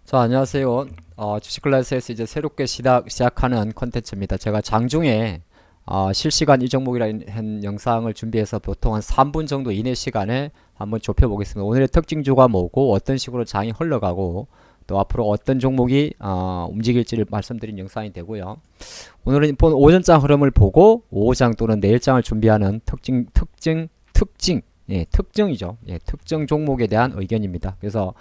자, 안녕하세요. 주식 클래스에서 이제 새롭게 시작하는 컨텐츠입니다. 제가 장중에 실시간 이 종목이라는 영상을 준비해서 보통 한 3분 정도 이내 시간에 한번 좁혀보겠습니다. 오늘의 특징주가 뭐고 어떤 식으로 장이 흘러가고 또 앞으로 어떤 종목이 움직일지를 말씀드린 영상이 되고요. 오늘은 본 오전장 흐름을 보고 오후장 또는 내일장을 준비하는 특징이죠. 예, 특정 종목에 대한 의견입니다. 그래서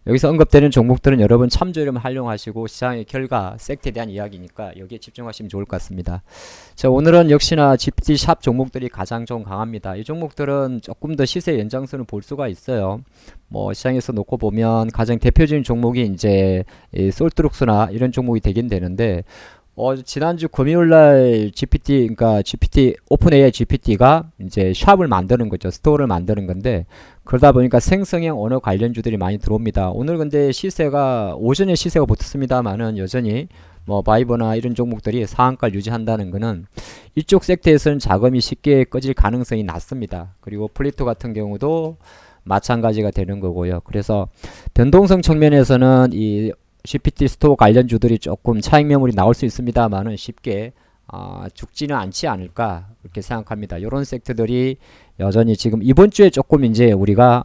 여기서 언급되는 종목들은 여러분 참조율을 활용하시고 시장의 결과, 섹트에 대한 이야기니까 여기에 집중하시면 좋을 것 같습니다. 자, 오늘은 역시나 GPT 샵 종목들이 가장 좀 강합니다. 이 종목들은 조금 더 시세 연장선을 볼 수가 있어요. 뭐 시장에서 놓고 보면 가장 대표적인 종목이 이제 이 솔트룩스나 이런 종목이 되긴 되는데 지난주 금요일날 그러니까 오픈 AI GPT가 이제 샵을 만드는 거죠. 스토어를 만드는 건데, 그러다 보니까 생성형 언어 관련주들이 많이 들어옵니다. 오늘 근데 오전에 시세가 붙었습니다만은 여전히 뭐 바이버나 이런 종목들이 상한가를 유지한다는 거는 이쪽 섹터에서는 자금이 쉽게 꺼질 가능성이 낮습니다. 그리고 플리토 같은 경우도 마찬가지가 되는 거고요. 그래서 변동성 측면에서는 이 GPT 스토어 관련주들이 조금 차익 매물이 나올 수 있습니다만은 쉽게 죽지는 않지 않을까 그렇게 생각합니다. 이런 섹터들이 여전히 지금 이번 주에 조금 이제 우리가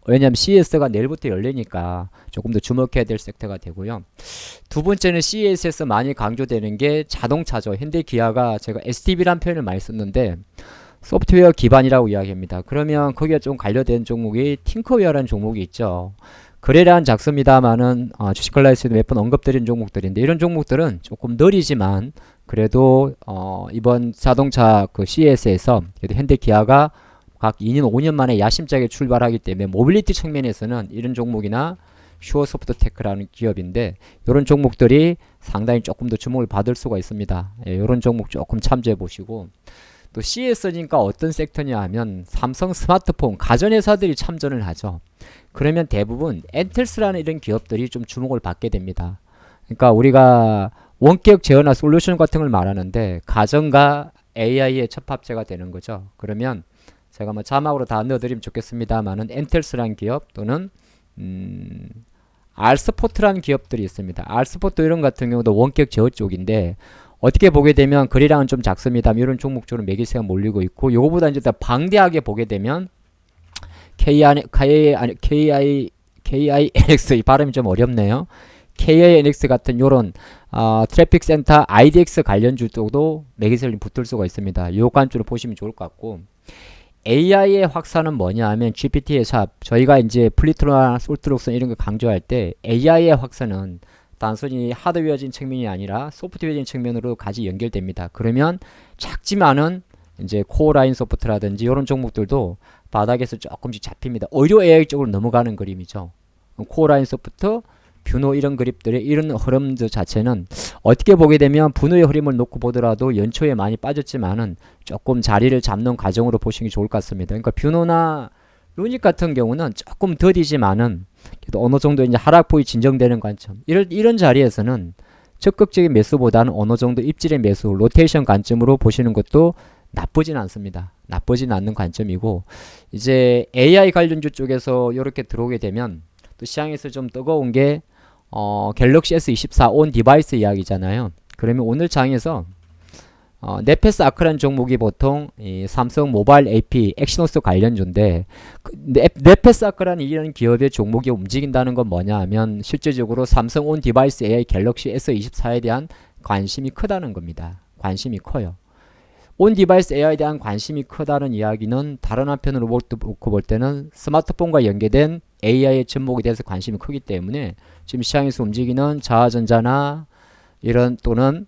왜냐하면 CES가 내일부터 열리니까 조금 더 주목해야 될 섹터가 되고요. 두 번째는 CES에서 많이 강조되는 게 자동차죠. 현대기아가 제가 STB라는 표현을 많이 썼는데 소프트웨어 기반이라고 이야기합니다. 그러면 거기에 좀 관련된 종목이 팅커웨어라는 종목이 있죠. 거래량 작습니다만은 주식클래스에도 몇 번 언급드린 종목들인데 이런 종목들은 조금 느리지만 그래도 이번 자동차 그 CES에서 그래도 현대기아가 각 2년 5년 만에 야심차게 출발하기 때문에 모빌리티 측면에서는 이런 종목이나 슈어소프트테크라는 기업인데 이런 종목들이 상당히 조금 더 주목을 받을 수가 있습니다. 예, 이런 종목 조금 참조해 보시고 또 CES니까 어떤 섹터냐 하면 삼성 스마트폰 가전회사들이 참전을 하죠. 그러면 대부분 엔텔스라는 이런 기업들이 좀 주목을 받게 됩니다. 그러니까 우리가 원격 제어나 솔루션 같은 걸 말하는데 가정과 AI의 접합체가 되는 거죠. 그러면 제가 뭐 자막으로 다 넣어드리면 좋겠습니다만은 엔텔스라는 기업 또는 알스포트라는 기업들이 있습니다. 알스포트 이런 같은 경우도 원격 제어 쪽인데 어떻게 보게 되면 거래량은 좀 작습니다. 이런 종목적으로 매기세가 몰리고 있고 요거보다 이제 더 방대하게 보게 되면 KINX 이 발음이 좀 어렵네요. KINX 같은 요런 트래픽 센터 IDX 관련주도 매기세를 붙을 수가 있습니다. 요 관점으로 보시면 좋을 것 같고 AI의 확산은 뭐냐 하면 GPT의 샵 저희가 이제 플리토나 솔트록슨 이런 거 강조할 때 AI의 확산은 단순히 하드웨어적인 측면이 아니라 소프트웨어적인 측면으로 같이 연결됩니다. 그러면 작지만은 이제 코어라인 소프트라든지 이런 종목들도 바닥에서 조금씩 잡힙니다. 의료 AI 쪽으로 넘어가는 그림이죠. 코어라인 소프트, 뷰노 이런 그립들의 이런 흐름 자체는 어떻게 보게 되면 분노의 흐름을 놓고 보더라도 연초에 많이 빠졌지만은 조금 자리를 잡는 과정으로 보시는 게 좋을 것 같습니다. 그러니까 뷰노나 루닉 같은 경우는 조금 더디지만은 그래도 어느 정도 이제 하락폭이 진정되는 관점 이런 자리에서는 적극적인 매수보다는 어느 정도 입질의 매수 로테이션 관점으로 보시는 것도 나쁘진 않습니다. 나쁘진 않는 관점이고 이제 AI 관련주 쪽에서 이렇게 들어오게 되면 또 시장에서 좀 뜨거운 게 갤럭시 S24 온 디바이스 이야기잖아요. 그러면 오늘 장에서 네페스 아크라는 종목이 보통 이 삼성 모바일 AP 엑시노스 관련주인데 네페스 아크라는 이런 기업의 종목이 움직인다는 건 뭐냐 하면 실질적으로 삼성 온 디바이스 AI 갤럭시 S24에 대한 관심이 크다는 겁니다. 관심이 커요. 온 디바이스 AI에 대한 관심이 크다는 이야기는 다른 한편으로 놓고 볼 때는 스마트폰과 연계된 AI의 접목에 대해서 관심이 크기 때문에 지금 시장에서 움직이는 자화전자나 이런 또는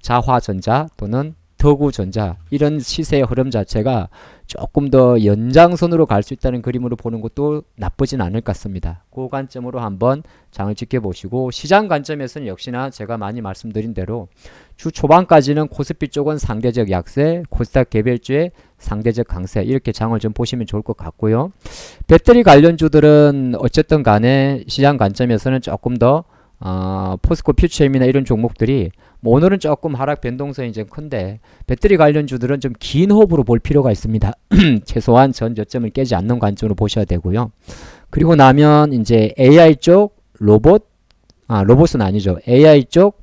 자화전자 또는 더구전자 이런 시세의 흐름 자체가 조금 더 연장선으로 갈 수 있다는 그림으로 보는 것도 나쁘진 않을 것 같습니다. 그 관점으로 한번 장을 지켜보시고 시장 관점에서는 역시나 제가 많이 말씀드린 대로 주 초반까지는 코스피 쪽은 상대적 약세, 코스닥 개별주의 상대적 강세 이렇게 장을 좀 보시면 좋을 것 같고요. 배터리 관련주들은 어쨌든 간에 시장 관점에서는 조금 더 포스코 퓨처엠이나 이런 종목들이 뭐 오늘은 조금 하락 변동성이 좀 큰데 배터리 관련주들은 좀 긴 호흡으로 볼 필요가 있습니다. 최소한 전 저점을 깨지 않는 관점으로 보셔야 되고요. 그리고 나면 이제 AI 쪽 로봇 로봇은 아니죠. AI 쪽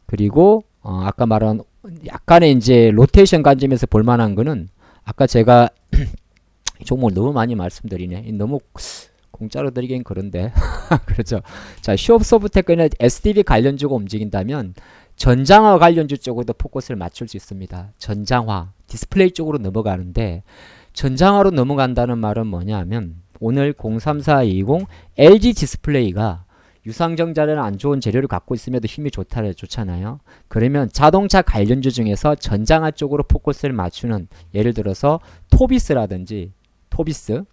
그리고 아까 말한 약간의 이제 로테이션 관점에서 볼 만한 거는 아까 제가 종목을 너무 많이 말씀드리네. 너무 공짜로 드리긴 그런데 그렇죠. 자, 휴업소프트테크는 SDB 관련주가 움직인다면 전장화 관련주 쪽으로도 포커스를 맞출 수 있습니다. 전장화, 디스플레이 쪽으로 넘어가는데 전장화로 넘어간다는 말은 뭐냐면 오늘 03420 LG 디스플레이가 유상증자는 안 좋은 재료를 갖고 있음에도 힘이 좋잖아요. 그러면 자동차 관련주 중에서 전장화 쪽으로 포커스를 맞추는 예를 들어서 토비스라든지 토비스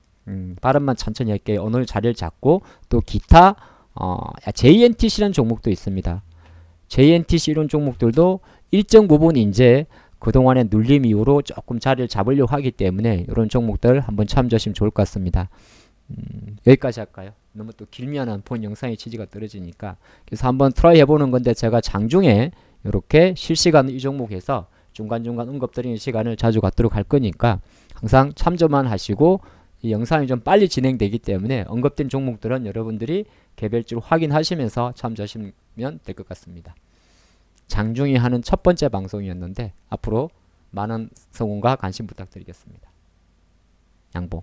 발음만 천천히 할게요. 오늘 자리를 잡고 또 기타 JNTC라는 종목도 있습니다. JNTC 이런 종목들도 일정 부분 이제 그동안의 눌림 이후로 조금 자리를 잡으려고 하기 때문에 이런 종목들 한번 참조하시면 좋을 것 같습니다. 여기까지 할까요? 너무 또 길면은 본 영상의 취지가 떨어지니까 그래서 한번 트라이 해보는 건데 제가 장중에 이렇게 실시간 이 종목에서 중간중간 언급드리는 시간을 자주 갖도록 할 거니까 항상 참조만 하시고 이 영상이 좀 빨리 진행되기 때문에 언급된 종목들은 여러분들이 개별적으로 확인하시면서 참조하시면 될 것 같습니다. 장중에 하는 첫 번째 방송이었는데 앞으로 많은 성원과 관심 부탁드리겠습니다. 양보.